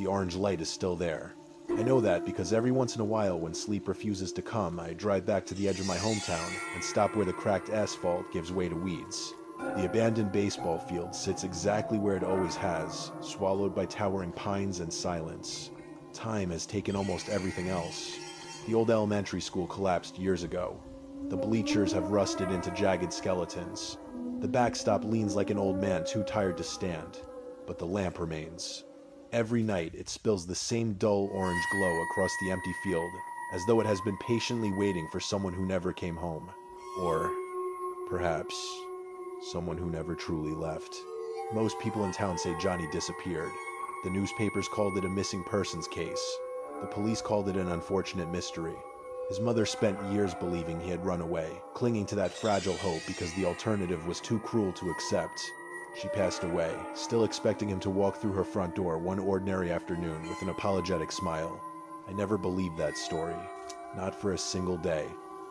The orange light is still there. I know that because every once in a while when sleep refuses to come, I drive back to the edge of my hometown and stop where the cracked asphalt gives way to weeds. The abandoned baseball field sits exactly where it always has, swallowed by towering pines and silence. Time has taken almost everything else. The old elementary school collapsed years ago. The bleachers have rusted into jagged skeletons. The backstop leans like an old man too tired to stand, but the lamp remains. Every night it spills the same dull orange glow across the empty field, as though it has been patiently waiting for someone who never came home. Or, perhaps, someone who never truly left. Most people in town say Johnny disappeared. The newspapers called it a missing persons case. The police called it an unfortunate mystery. His mother spent years believing he had run away, clinging to that fragile hope because the alternative was too cruel to accept. She passed away, still expecting him to walk through her front door one ordinary afternoon with an apologetic smile. I never believed that story. Not for a single day.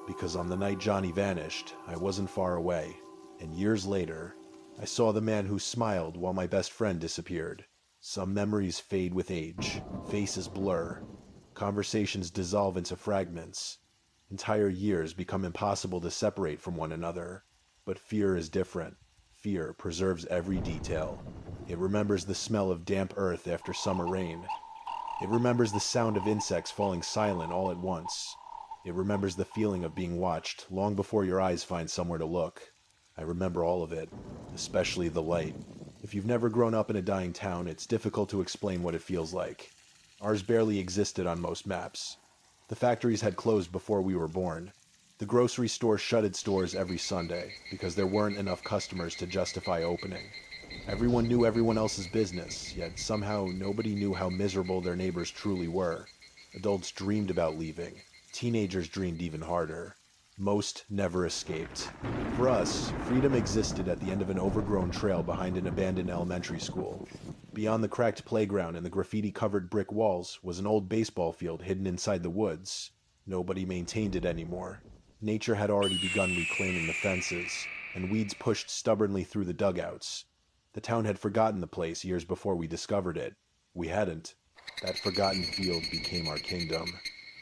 Because on the night Johnny vanished, I wasn't far away. And years later, I saw the man who smiled while my best friend disappeared. Some memories fade with age, faces blur, conversations dissolve into fragments. Entire years become impossible to separate from one another. But fear is different. Fear preserves every detail. It remembers the smell of damp earth after summer rain. It remembers the sound of insects falling silent all at once. It remembers the feeling of being watched long before your eyes find somewhere to look. I remember all of it, especially the light. If you've never grown up in a dying town, it's difficult to explain what it feels like. Ours barely existed on most maps. The factories had closed before we were born. The grocery store shut its doors every Sunday because there weren't enough customers to justify opening. Everyone knew everyone else's business, yet somehow nobody knew how miserable their neighbors truly were. Adults dreamed about leaving. Teenagers dreamed even harder. Most never escaped. For us, freedom existed at the end of an overgrown trail behind an abandoned elementary school. Beyond the cracked playground and the graffiti-covered brick walls was an old baseball field hidden inside the woods. Nobody maintained it anymore. Nature had already begun reclaiming the fences, and weeds pushed stubbornly through the dugouts. The town had forgotten the place years before we discovered it. We hadn't. That forgotten field became our kingdom.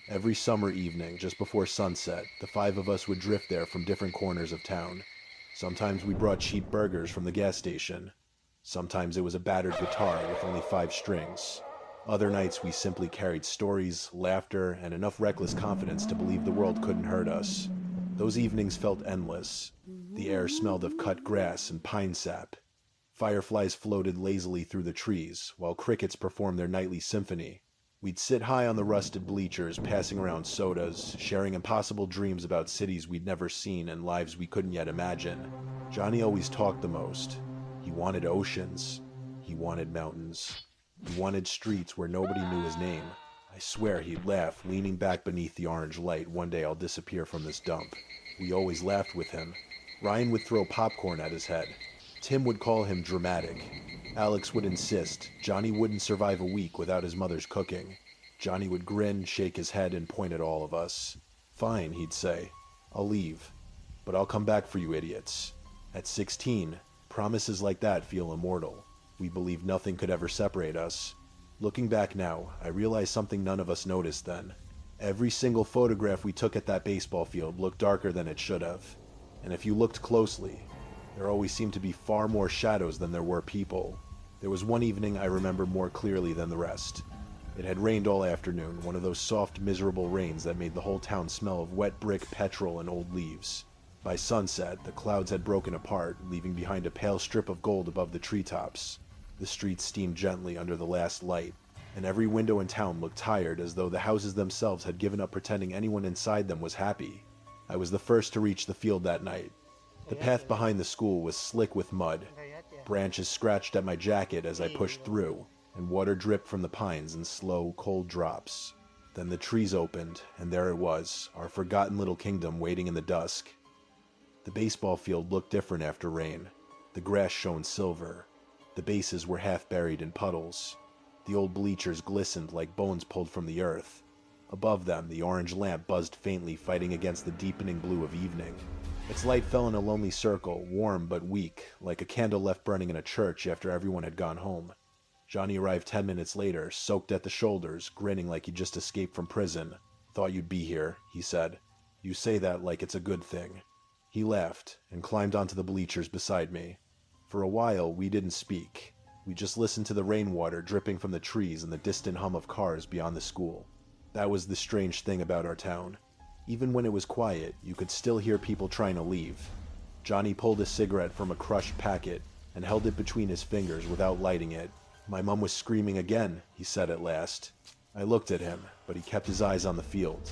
Every summer evening, just before sunset, the five of us would drift there from different corners of town. Sometimes we brought cheap burgers from the gas station. Sometimes it was a battered guitar with only 5 strings. Other nights we simply carried stories, laughter, and enough reckless confidence to believe the world couldn't hurt us. Those evenings felt endless. The air smelled of cut grass and pine sap. Fireflies floated lazily through the trees, while crickets performed their nightly symphony. We'd sit high on the rusted bleachers, passing around sodas, sharing impossible dreams about cities we'd never seen and lives we couldn't yet imagine. Johnny always talked the most. He wanted oceans. He wanted mountains. He wanted streets where nobody knew his name. I swear he'd laugh, leaning back beneath the orange light. One day I'll disappear from this dump. We always laughed with him. Ryan would throw popcorn at his head. Tim would call him dramatic. Alex would insist Johnny wouldn't survive a week without his mother's cooking. Johnny would grin, shake his head, and point at all of us. "Fine," he'd say. "I'll leave. But I'll come back for you idiots." At 16, promises like that feel immortal. We believed nothing could ever separate us. Looking back now, I realize something none of us noticed then. Every single photograph we took at that baseball field looked darker than it should have. And if you looked closely, there always seemed to be far more shadows than there were people. There was one evening I remember more clearly than the rest. It had rained all afternoon, one of those soft, miserable rains that made the whole town smell of wet brick, petrol, and old leaves. By sunset, the clouds had broken apart, leaving behind a pale strip of gold above the treetops. The streets steamed gently under the last light, and every window in town looked tired, as though the houses themselves had given up pretending anyone inside them was happy. I was the first to reach the field that night. The path behind the school was slick with mud. Branches scratched at my jacket as I pushed through, and water dripped from the pines in slow, cold drops. Then the trees opened, and there it was, our forgotten little kingdom waiting in the dusk. The baseball field looked different after rain. The grass shone silver. The bases were half buried in puddles. The old bleachers glistened like bones pulled from the earth. Above them, the orange lamp buzzed faintly, fighting against the deepening blue of evening. Its light fell in a lonely circle, warm but weak, like a candle left burning in a church after everyone had gone home. Johnny arrived 10 minutes later, soaked at the shoulders, grinning like he'd just escaped from prison. "Thought you'd be here," he said. "You say that like it's a good thing." He laughed and climbed onto the bleachers beside me. For a while, we didn't speak. We just listened to the rainwater dripping from the trees and the distant hum of cars beyond the school. That was the strange thing about our town. Even when it was quiet, you could still hear people trying to leave. Johnny pulled a cigarette from a crushed packet and held it between his fingers without lighting it. "My mom was screaming again," he said at last. I looked at him, but he kept his eyes on the field.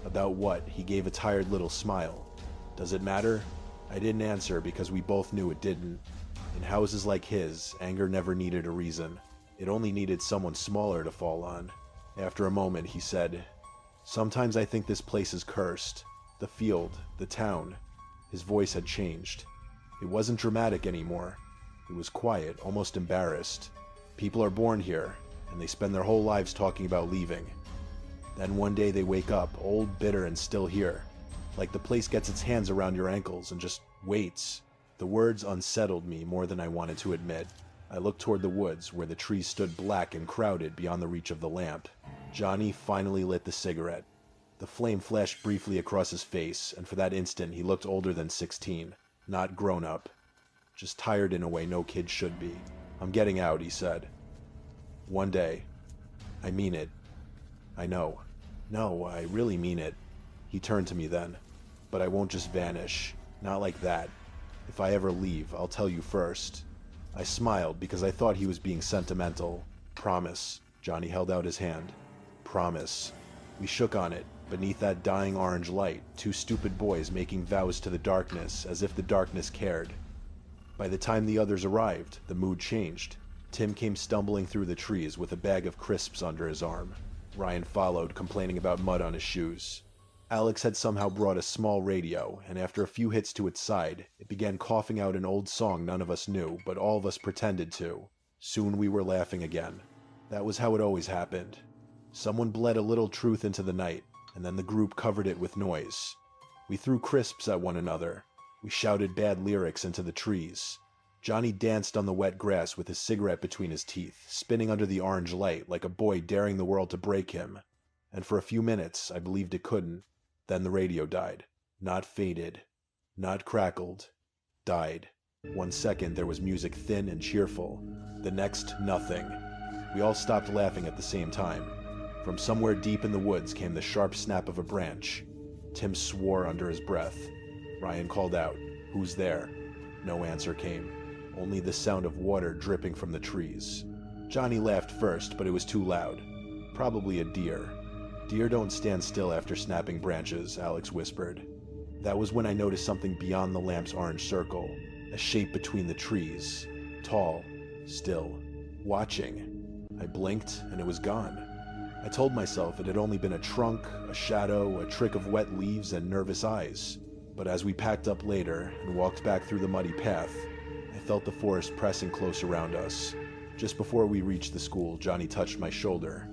"About what?" He gave a tired little smile. "Does it matter?" I didn't answer because we both knew it didn't. In houses like his, anger never needed a reason. It only needed someone smaller to fall on. After a moment, he said, "Sometimes I think this place is cursed. The field, the town." His voice had changed. It wasn't dramatic anymore. It was quiet, almost embarrassed. People are born here, and they spend their whole lives talking about leaving. Then one day they wake up, old, bitter, and still here. Like the place gets its hands around your ankles and just waits. The words unsettled me more than I wanted to admit. I looked toward the woods, where the trees stood black and crowded beyond the reach of the lamp. Johnny finally lit the cigarette. The flame flashed briefly across his face, and for that instant he looked older than 16, not grown up. Just tired in a way no kid should be. "I'm getting out," he said. "One day. I mean it." "I know." "No, I really mean it." He turned to me then. "But I won't just vanish. Not like that. If I ever leave, I'll tell you first." I smiled because I thought he was being sentimental. "Promise." Johnny held out his hand. "Promise." We shook on it, beneath that dying orange light, two stupid boys making vows to the darkness as if the darkness cared. By the time the others arrived, the mood changed. Tim came stumbling through the trees with a bag of crisps under his arm. Ryan followed, complaining about mud on his shoes. Alex had somehow brought a small radio, and after a few hits to its side, it began coughing out an old song none of us knew, but all of us pretended to. Soon we were laughing again. That was how it always happened. Someone bled a little truth into the night, and then the group covered it with noise. We threw crisps at one another. We shouted bad lyrics into the trees. Johnny danced on the wet grass with his cigarette between his teeth, spinning under the orange light like a boy daring the world to break him. And for a few minutes, I believed it couldn't. Then the radio died. Not faded. Not crackled. Died. 1 second there was music thin and cheerful. The next, nothing. We all stopped laughing at the same time. From somewhere deep in the woods came the sharp snap of a branch. Tim swore under his breath. Ryan called out, "Who's there?" No answer came. Only the sound of water dripping from the trees. Johnny laughed first, but it was too loud. Probably a deer. "Deer don't stand still after snapping branches," Alex whispered. That was when I noticed something beyond the lamp's orange circle. A shape between the trees. Tall. Still. Watching. I blinked, and it was gone. I told myself it had only been a trunk, a shadow, a trick of wet leaves and nervous eyes. But as we packed up later and walked back through the muddy path, I felt the forest pressing close around us. Just before we reached the school, Johnny touched my shoulder.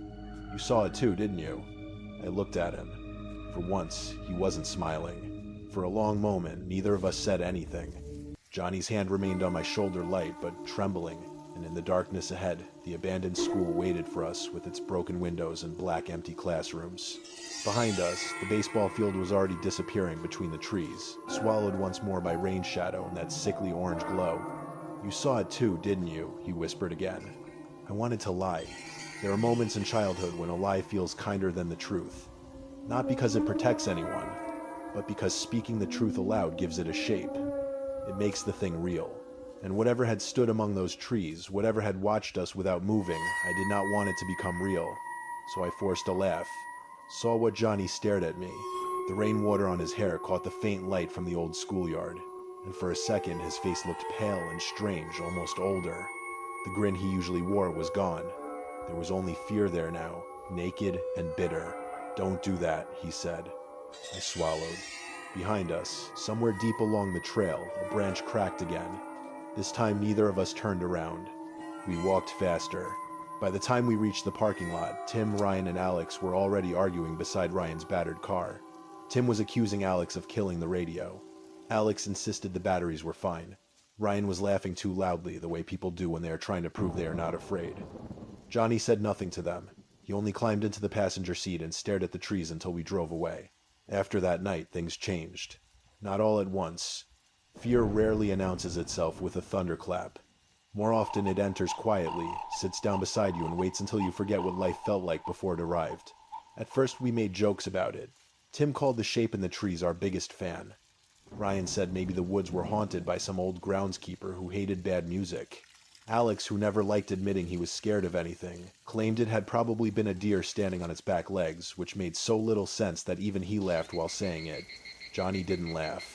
"You saw it too, didn't you?" I looked at him. For once, he wasn't smiling. For a long moment, neither of us said anything. Johnny's hand remained on my shoulder light, but trembling, and in the darkness ahead, the abandoned school waited for us with its broken windows and black empty classrooms. Behind us, the baseball field was already disappearing between the trees, swallowed once more by rain shadow and that sickly orange glow. "You saw it too, didn't you?" he whispered again. I wanted to lie. There are moments in childhood when a lie feels kinder than the truth. Not because it protects anyone, but because speaking the truth aloud gives it a shape. It makes the thing real. And whatever had stood among those trees, whatever had watched us without moving, I did not want it to become real. So I forced a laugh. Saw what Johnny stared at me. The rainwater on his hair caught the faint light from the old schoolyard. And for a second his face looked pale and strange, almost older. The grin he usually wore was gone. There was only fear there now, naked and bitter. "Don't do that," he said. I swallowed. Behind us, somewhere deep along the trail, a branch cracked again. This time neither of us turned around. We walked faster. By the time we reached the parking lot, Tim, Ryan, and Alex were already arguing beside Ryan's battered car. Tim was accusing Alex of killing the radio. Alex insisted the batteries were fine. Ryan was laughing too loudly, the way people do when they are trying to prove they are not afraid. Johnny said nothing to them. He only climbed into the passenger seat and stared at the trees until we drove away. After that night, things changed. Not all at once. Fear rarely announces itself with a thunderclap. More often it enters quietly, sits down beside you, and waits until you forget what life felt like before it arrived. At first we made jokes about it. Tim called the shape in the trees our biggest fan. Ryan said maybe the woods were haunted by some old groundskeeper who hated bad music. Alex, who never liked admitting he was scared of anything, claimed it had probably been a deer standing on its back legs, which made so little sense that even he laughed while saying it. Johnny didn't laugh.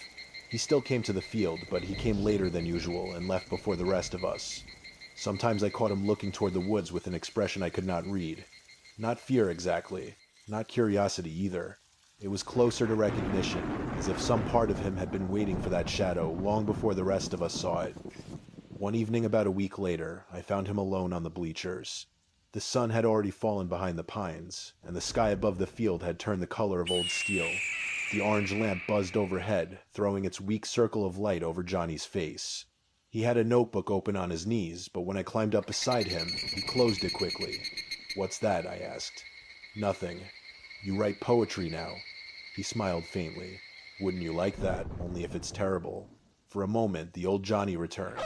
He still came to the field, but he came later than usual and left before the rest of us. Sometimes I caught him looking toward the woods with an expression I could not read. Not fear exactly, not curiosity either. It was closer to recognition, as if some part of him had been waiting for that shadow long before the rest of us saw it. One evening about a week later, I found him alone on the bleachers. The sun had already fallen behind the pines, and the sky above the field had turned the color of old steel. The orange lamp buzzed overhead, throwing its weak circle of light over Johnny's face. He had a notebook open on his knees, but when I climbed up beside him, he closed it quickly. "What's that?" I asked. "Nothing. You write poetry now." He smiled faintly. "Wouldn't you like that, only if it's terrible?" For a moment, the old Johnny returned.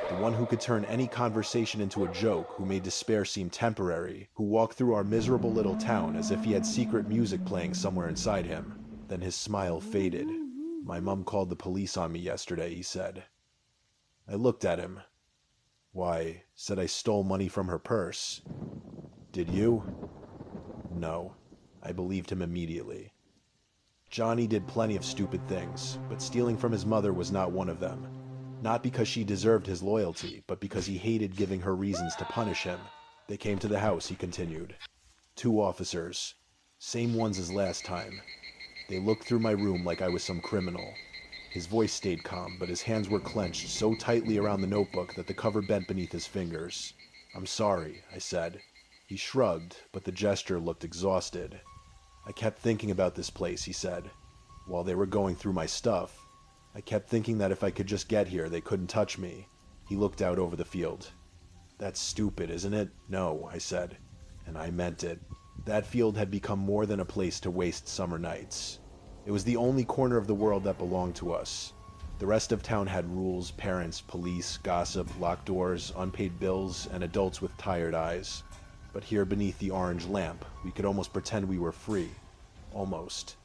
The one who could turn any conversation into a joke, who made despair seem temporary, who walked through our miserable little town as if he had secret music playing somewhere inside him. Then his smile faded. "My mom called the police on me yesterday," he said. I looked at him. "Why, said I stole money from her purse." "Did you?" "No." I believed him immediately. Johnny did plenty of stupid things, but stealing from his mother was not one of them. Not because she deserved his loyalty, but because he hated giving her reasons to punish him. "They came to the house," he continued. "2 officers. Same ones as last time. They looked through my room like I was some criminal." His voice stayed calm, but his hands were clenched so tightly around the notebook that the cover bent beneath his fingers. "I'm sorry," I said. He shrugged, but the gesture looked exhausted. "I kept thinking about this place," he said. "While they were going through my stuff, I kept thinking that if I could just get here, they couldn't touch me." He looked out over the field. "That's stupid, isn't it?" "No," I said, and I meant it. That field had become more than a place to waste summer nights. It was the only corner of the world that belonged to us. The rest of town had rules, parents, police, gossip, locked doors, unpaid bills, and adults with tired eyes. But here beneath the orange lamp, we could almost pretend we were free. Almost.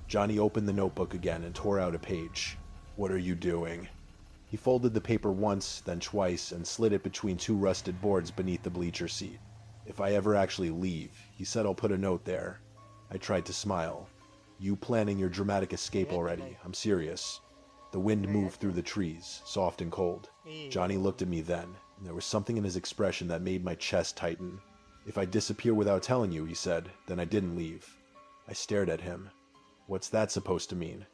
Johnny opened the notebook again and tore out a page. "What are you doing?" He folded the paper once, then twice, and slid it between 2 rusted boards beneath the bleacher seat. "If I ever actually leave," he said, "I'll put a note there." I tried to smile. "You planning your dramatic escape already? I'm serious." The wind moved through the trees, soft and cold. Johnny looked at me then, and there was something in his expression that made my chest tighten. "If I disappear without telling you," he said, "then I didn't leave." I stared at him. "What's that supposed to mean?"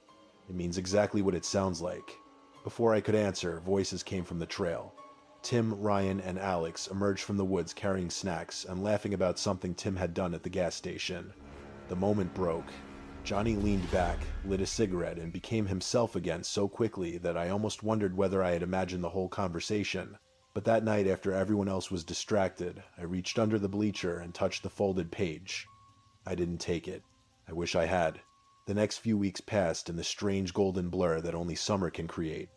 "It means exactly what it sounds like." Before I could answer, voices came from the trail. Tim, Ryan, and Alex emerged from the woods carrying snacks and laughing about something Tim had done at the gas station. The moment broke. Johnny leaned back, lit a cigarette, and became himself again so quickly that I almost wondered whether I had imagined the whole conversation. But that night, after everyone else was distracted, I reached under the bleacher and touched the folded page. I didn't take it. I wish I had. The next few weeks passed in the strange golden blur that only summer can create.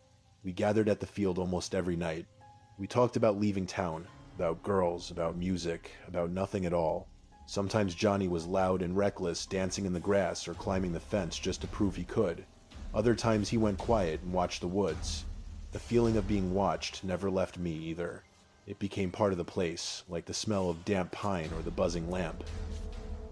We gathered at the field almost every night. We talked about leaving town, about girls, about music, about nothing at all. Sometimes Johnny was loud and reckless, dancing in the grass or climbing the fence just to prove he could. Other times he went quiet and watched the woods. The feeling of being watched never left me either. It became part of the place, like the smell of damp pine or the buzzing lamp.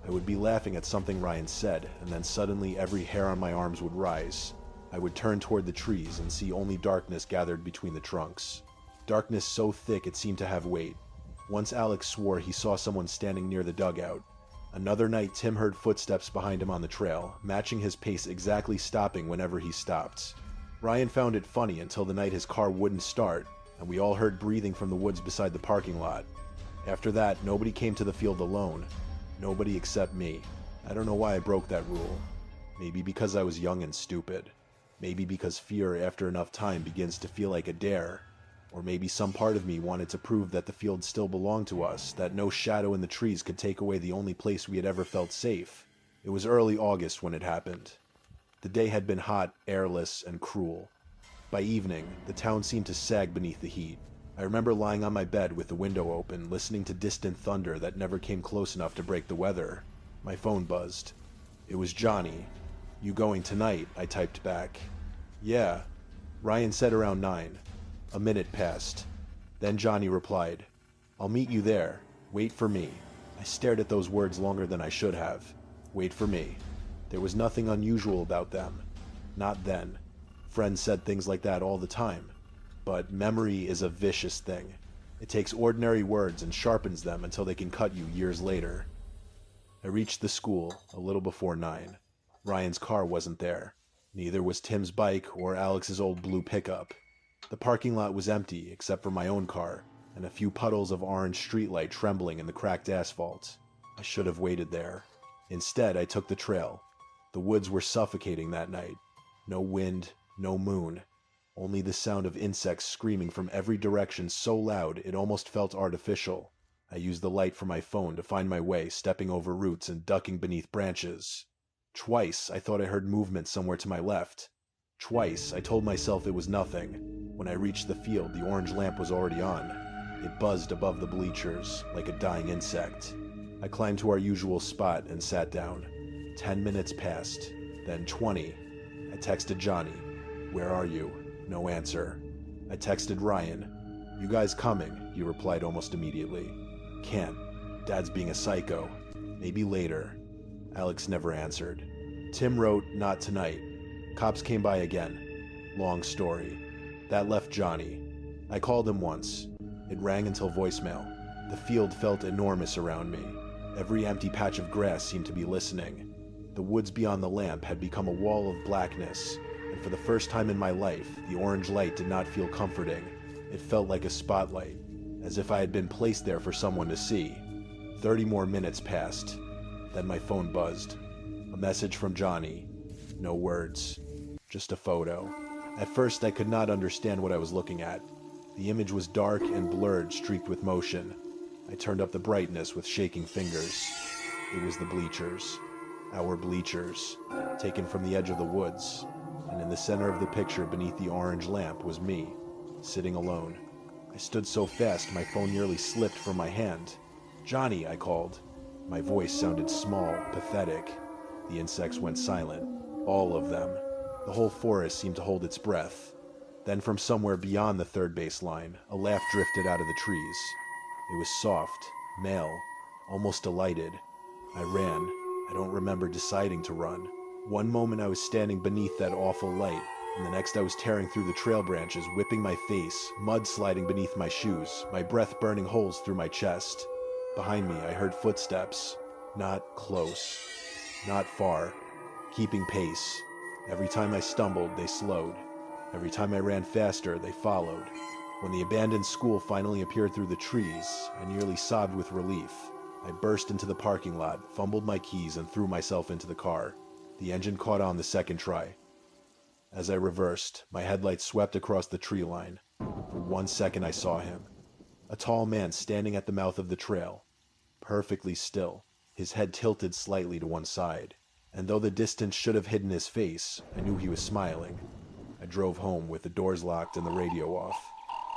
I would be laughing at something Ryan said, and then suddenly every hair on my arms would rise. I would turn toward the trees and see only darkness gathered between the trunks. Darkness so thick it seemed to have weight. Once Alex swore he saw someone standing near the dugout. Another night Tim heard footsteps behind him on the trail, matching his pace exactly, stopping whenever he stopped. Ryan found it funny until the night his car wouldn't start, and we all heard breathing from the woods beside the parking lot. After that, nobody came to the field alone. Nobody except me. I don't know why I broke that rule. Maybe because I was young and stupid. Maybe because fear after enough time begins to feel like a dare. Or maybe some part of me wanted to prove that the field still belonged to us, that no shadow in the trees could take away the only place we had ever felt safe. It was early August when it happened. The day had been hot, airless, and cruel. By evening, the town seemed to sag beneath the heat. I remember lying on my bed with the window open, listening to distant thunder that never came close enough to break the weather. My phone buzzed. It was Johnny. "You going tonight?" I typed back. "Yeah." Ryan said around 9. A minute passed. Then Johnny replied, "I'll meet you there. Wait for me." I stared at those words longer than I should have. Wait for me. There was nothing unusual about them. Not then. Friends said things like that all the time. But memory is a vicious thing. It takes ordinary words and sharpens them until they can cut you years later. I reached the school a little before 9. Ryan's car wasn't there. Neither was Tim's bike or Alex's old blue pickup. The parking lot was empty except for my own car and a few puddles of orange streetlight trembling in the cracked asphalt. I should have waited there. Instead, I took the trail. The woods were suffocating that night. No wind, no moon. Only the sound of insects screaming from every direction so loud it almost felt artificial. I used the light from my phone to find my way, stepping over roots and ducking beneath branches. Twice, I thought I heard movement somewhere to my left. Twice, I told myself it was nothing. When I reached the field, the orange lamp was already on. It buzzed above the bleachers, like a dying insect. I climbed to our usual spot and sat down. 10 minutes passed, then 20. I texted Johnny, "Where are you?" No answer. I texted Ryan, "You guys coming?" He replied almost immediately. "Can't. Dad's being a psycho. Maybe later." Alex never answered. Tim wrote, "Not tonight. Cops came by again." Long story. That left Johnny. I called him once. It rang until voicemail. The field felt enormous around me. Every empty patch of grass seemed to be listening. The woods beyond the lamp had become a wall of blackness, and for the first time in my life, the orange light did not feel comforting. It felt like a spotlight, as if I had been placed there for someone to see. 30 more minutes passed. Then my phone buzzed. A message from Johnny. No words. Just a photo. At first, I could not understand what I was looking at. The image was dark and blurred, streaked with motion. I turned up the brightness with shaking fingers. It was the bleachers. Our bleachers, taken from the edge of the woods. And in the center of the picture beneath the orange lamp was me, sitting alone. I stood so fast my phone nearly slipped from my hand. "Johnny," I called. My voice sounded small, pathetic. The insects went silent. All of them. The whole forest seemed to hold its breath. Then from somewhere beyond the third base line, a laugh drifted out of the trees. It was soft, male, almost delighted. I ran. I don't remember deciding to run. One moment I was standing beneath that awful light, and the next I was tearing through the trail branches, whipping my face, mud sliding beneath my shoes, my breath burning holes through my chest. Behind me, I heard footsteps. Not close. Not far. Keeping pace. Every time I stumbled, they slowed. Every time I ran faster, they followed. When the abandoned school finally appeared through the trees, I nearly sobbed with relief. I burst into the parking lot, fumbled my keys, and threw myself into the car. The engine caught on the second try. As I reversed, my headlights swept across the tree line. For 1 second I saw him. A tall man standing at the mouth of the trail. Perfectly still, his head tilted slightly to one side. And though the distance should have hidden his face, I knew he was smiling. I drove home with the doors locked and the radio off.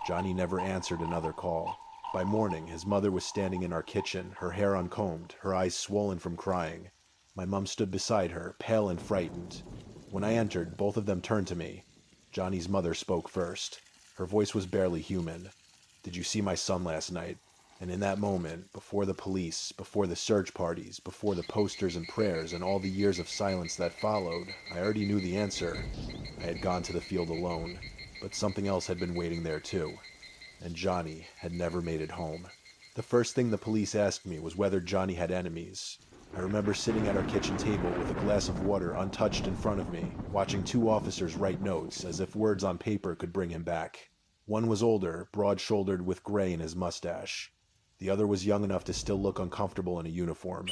Johnny never answered another call. By morning, his mother was standing in our kitchen, her hair uncombed, her eyes swollen from crying. My mom stood beside her, pale and frightened. When I entered, both of them turned to me. Johnny's mother spoke first. Her voice was barely human. "Did you see my son last night?" And in that moment, before the police, before the search parties, before the posters and prayers and all the years of silence that followed, I already knew the answer. I had gone to the field alone, but something else had been waiting there too. And Johnny had never made it home. The first thing the police asked me was whether Johnny had enemies. I remember sitting at our kitchen table with a glass of water untouched in front of me, watching 2 officers write notes as if words on paper could bring him back. One was older, broad-shouldered with gray in his mustache. The other was young enough to still look uncomfortable in a uniform.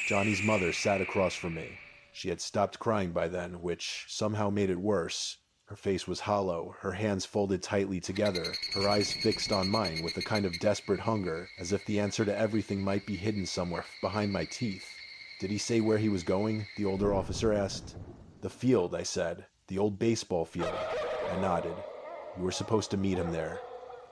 Johnny's mother sat across from me. She had stopped crying by then, which somehow made it worse. Her face was hollow, her hands folded tightly together, her eyes fixed on mine with a kind of desperate hunger, as if the answer to everything might be hidden somewhere behind my teeth. "Did he say where he was going?" the older officer asked. "The field," I said. "The old baseball field." I nodded. "You were supposed to meet him there."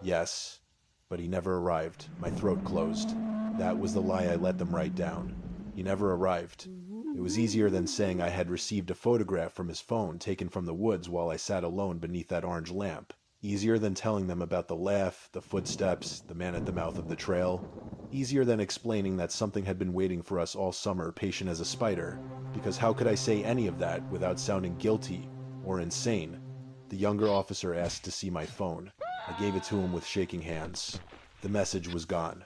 "Yes." "But he never arrived." My throat closed. That was the lie I let them write down. He never arrived. It was easier than saying I had received a photograph from his phone taken from the woods while I sat alone beneath that orange lamp. Easier than telling them about the laugh, the footsteps, the man at the mouth of the trail. Easier than explaining that something had been waiting for us all summer, patient as a spider. Because how could I say any of that without sounding guilty or insane? The younger officer asked to see my phone. I gave it to him with shaking hands. The message was gone.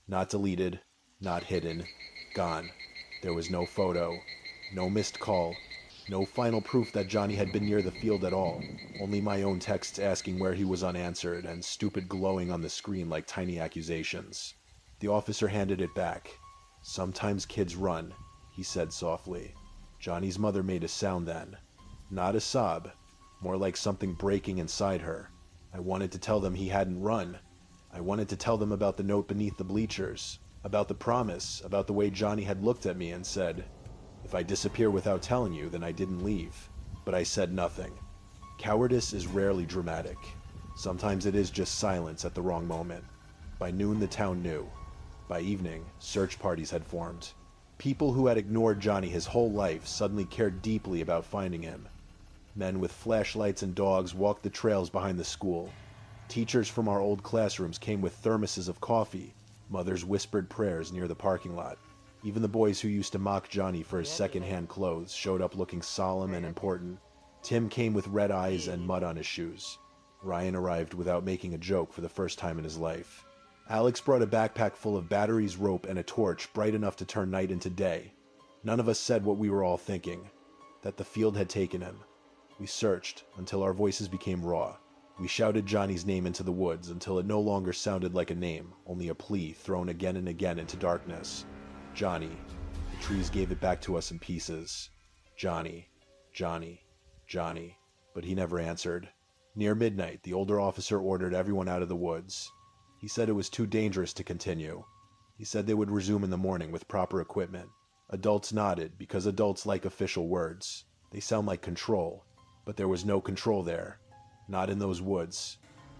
Not deleted, not hidden, gone. There was no photo, no missed call, no final proof that Johnny had been near the field at all. Only my own texts asking where he was unanswered and stupid glowing on the screen like tiny accusations. The officer handed it back. "Sometimes kids run," he said softly. Johnny's mother made a sound then. Not a sob, more like something breaking inside her. I wanted to tell them he hadn't run. I wanted to tell them about the note beneath the bleachers, about the promise, about the way Johnny had looked at me and said, "If I disappear without telling you, then I didn't leave." But I said nothing. Cowardice is rarely dramatic. Sometimes it is just silence at the wrong moment. By noon, the town knew. By evening, search parties had formed. People who had ignored Johnny his whole life suddenly cared deeply about finding him. Men with flashlights and dogs walked the trails behind the school. Teachers from our old classrooms came with thermoses of coffee. Mothers whispered prayers near the parking lot. Even the boys who used to mock Johnny for his second-hand clothes showed up looking solemn and important. Tim came with red eyes and mud on his shoes. Ryan arrived without making a joke for the first time in his life. Alex brought a backpack full of batteries, rope, and a torch bright enough to turn night into day. None of us said what we were all thinking, that the field had taken him. We searched until our voices became raw. We shouted Johnny's name into the woods until it no longer sounded like a name, only a plea thrown again and again into darkness. Johnny. The trees gave it back to us in pieces. Johnny. Johnny. Johnny. But he never answered. Near midnight, the older officer ordered everyone out of the woods. He said it was too dangerous to continue. He said they would resume in the morning with proper equipment. Adults nodded, because adults like official words. They sound like control. But there was no control there. Not in those woods.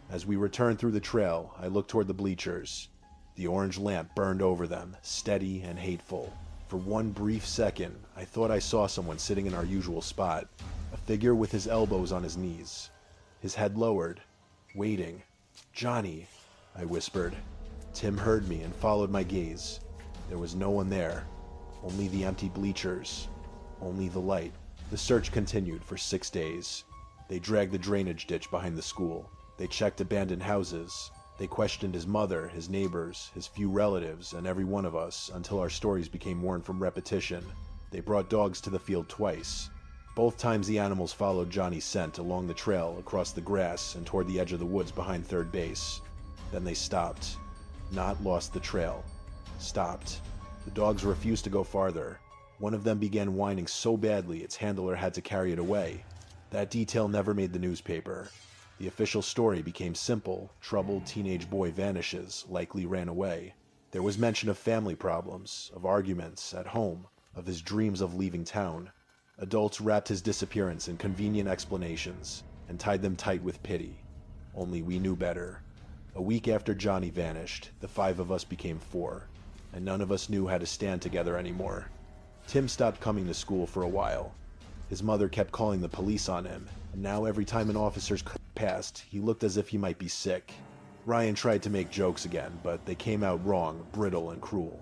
As we returned through the trail, I looked toward the bleachers. The orange lamp burned over them, steady and hateful. For one brief second, I thought I saw someone sitting in our usual spot, a figure with his elbows on his knees, his head lowered, waiting. "Johnny," I whispered. Tim heard me and followed my gaze. There was no one there, only the empty bleachers, only the light. The search continued for 6 days. They dragged the drainage ditch behind the school. They checked abandoned houses. They questioned his mother, his neighbors, his few relatives, and every one of us until our stories became worn from repetition. They brought dogs to the field twice. Both times the animals followed Johnny's scent along the trail, across the grass, and toward the edge of the woods behind third base. Then they stopped. Not lost the trail. Stopped. The dogs refused to go farther. One of them began whining so badly its handler had to carry it away. That detail never made the newspaper. The official story became simple. Troubled teenage boy vanishes, likely ran away. There was mention of family problems, of arguments at home, of his dreams of leaving town. Adults wrapped his disappearance in convenient explanations and tied them tight with pity. Only we knew better. A week after Johnny vanished, the 5 of us became 4, and none of us knew how to stand together anymore. Tim stopped coming to school for a while. His mother kept calling the police on him, and now every time an officer's passed, he looked as if he might be sick. Ryan tried to make jokes again, but they came out wrong, brittle, and cruel.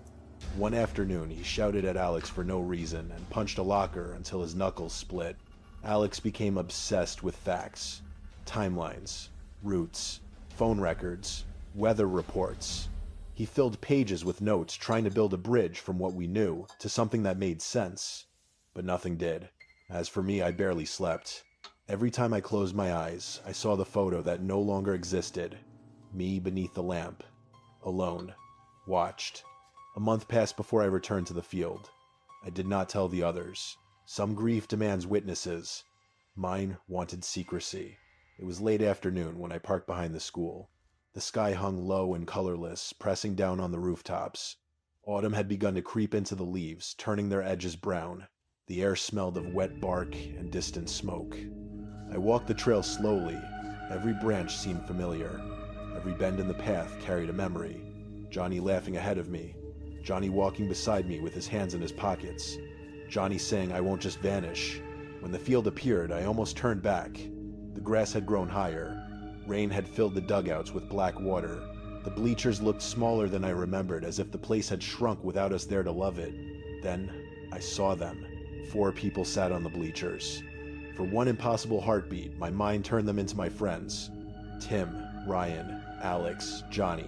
One afternoon, he shouted at Alex for no reason and punched a locker until his knuckles split. Alex became obsessed with facts, timelines, routes, phone records, weather reports. He filled pages with notes trying to build a bridge from what we knew to something that made sense. But nothing did. As for me, I barely slept. Every time I closed my eyes, I saw the photo that no longer existed. Me beneath the lamp. Alone. Watched. A month passed before I returned to the field. I did not tell the others. Some grief demands witnesses. Mine wanted secrecy. It was late afternoon when I parked behind the school. The sky hung low and colorless, pressing down on the rooftops. Autumn had begun to creep into the leaves, turning their edges brown. The air smelled of wet bark and distant smoke. I walked the trail slowly. Every branch seemed familiar. Every bend in the path carried a memory. Johnny laughing ahead of me. Johnny walking beside me with his hands in his pockets. Johnny saying I won't just vanish. When the field appeared, I almost turned back. The grass had grown higher. Rain had filled the dugouts with black water. The bleachers looked smaller than I remembered, as if the place had shrunk without us there to love it. Then I saw them. 4 people sat on the bleachers. For one impossible heartbeat, my mind turned them into my friends. Tim, Ryan, Alex, Johnny.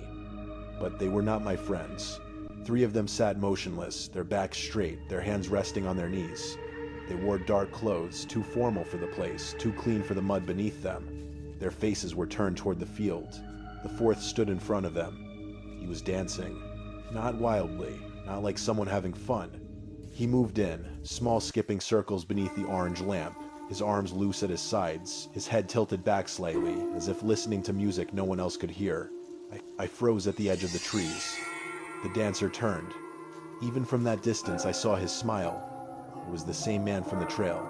But they were not my friends. 3 of them sat motionless, their backs straight, their hands resting on their knees. They wore dark clothes, too formal for the place, too clean for the mud beneath them. Their faces were turned toward the field. The 4th stood in front of them. He was dancing. Not wildly, not like someone having fun. He moved in, small skipping circles beneath the orange lamp, his arms loose at his sides, his head tilted back slightly, as if listening to music no one else could hear. I froze at the edge of the trees. The dancer turned. Even from that distance, I saw his smile. It was the same man from the trail.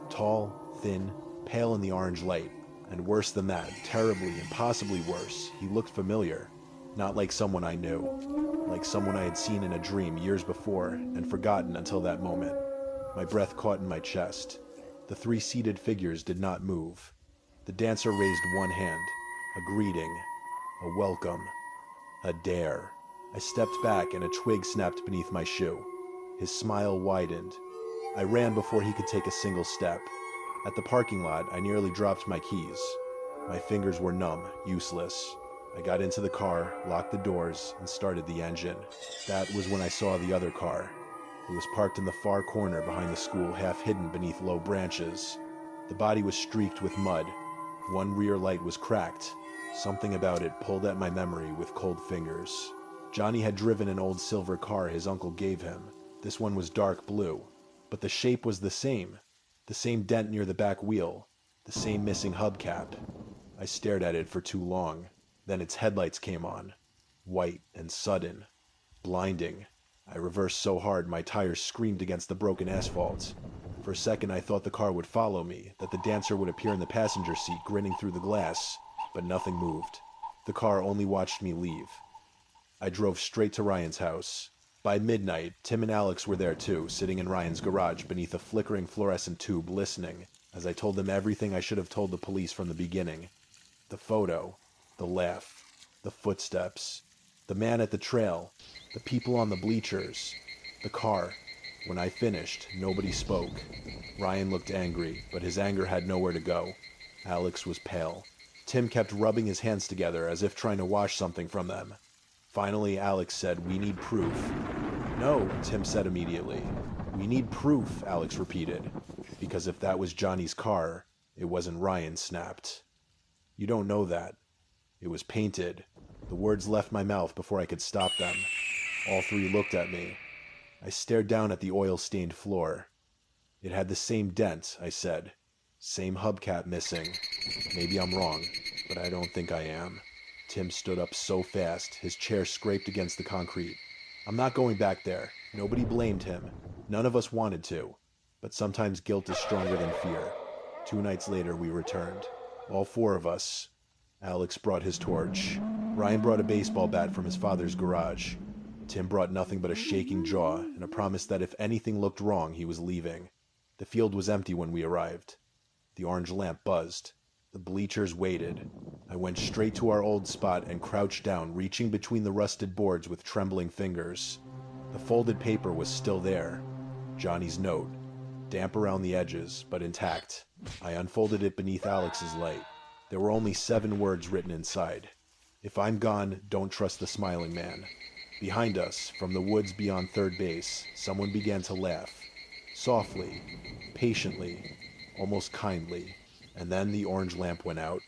Tall, thin, pale in the orange light. And worse than that, terribly, impossibly worse, he looked familiar. Not like someone I knew. Like someone I had seen in a dream years before, and forgotten until that moment. My breath caught in my chest. The 3 seated figures did not move. The dancer raised one hand. A greeting. A welcome. A dare. I stepped back and a twig snapped beneath my shoe. His smile widened. I ran before he could take a single step. At the parking lot, I nearly dropped my keys. My fingers were numb, useless. I got into the car, locked the doors, and started the engine. That was when I saw the other car. It was parked in the far corner behind the school, half hidden beneath low branches. The body was streaked with mud. One rear light was cracked. Something about it pulled at my memory with cold fingers. Johnny had driven an old silver car his uncle gave him. This one was dark blue, but the shape was the same. The same dent near the back wheel, the same missing hubcap. I stared at it for too long. Then its headlights came on. White and sudden. Blinding. I reversed so hard my tires screamed against the broken asphalt. For a second I thought the car would follow me, that the dancer would appear in the passenger seat grinning through the glass. But nothing moved. The car only watched me leave. I drove straight to Ryan's house. By midnight, Tim and Alex were there too, sitting in Ryan's garage beneath a flickering fluorescent tube, listening, as I told them everything I should have told the police from the beginning. The photo, the laugh, the footsteps, the man at the trail, the people on the bleachers, the car. When I finished, nobody spoke. Ryan looked angry, but his anger had nowhere to go. Alex was pale. Tim kept rubbing his hands together as if trying to wash something from them. Finally, Alex said, "We need proof." "No," Tim said immediately. "We need proof," Alex repeated. Because if that was Johnny's car, it wasn't Ryan, snapped. "You don't know that. It was painted." The words left my mouth before I could stop them. All 3 looked at me. I stared down at the oil-stained floor. "It had the same dent," I said. "Same hubcap missing. Maybe I'm wrong, but I don't think I am." Tim stood up so fast, his chair scraped against the concrete. "I'm not going back there." Nobody blamed him. None of us wanted to. But sometimes guilt is stronger than fear. 2 nights later, we returned. All 4 of us. Alex brought his torch. Ryan brought a baseball bat from his father's garage. Tim brought nothing but a shaking jaw and a promise that if anything looked wrong, he was leaving. The field was empty when we arrived. The orange lamp buzzed. The bleachers waited. I went straight to our old spot and crouched down, reaching between the rusted boards with trembling fingers. The folded paper was still there. Johnny's note. Damp around the edges, but intact. I unfolded it beneath Alex's light. There were only 7 words written inside. "If I'm gone, don't trust the smiling man." Behind us, from the woods beyond third base, someone began to laugh. Softly, patiently, almost kindly. And then the orange lamp went out.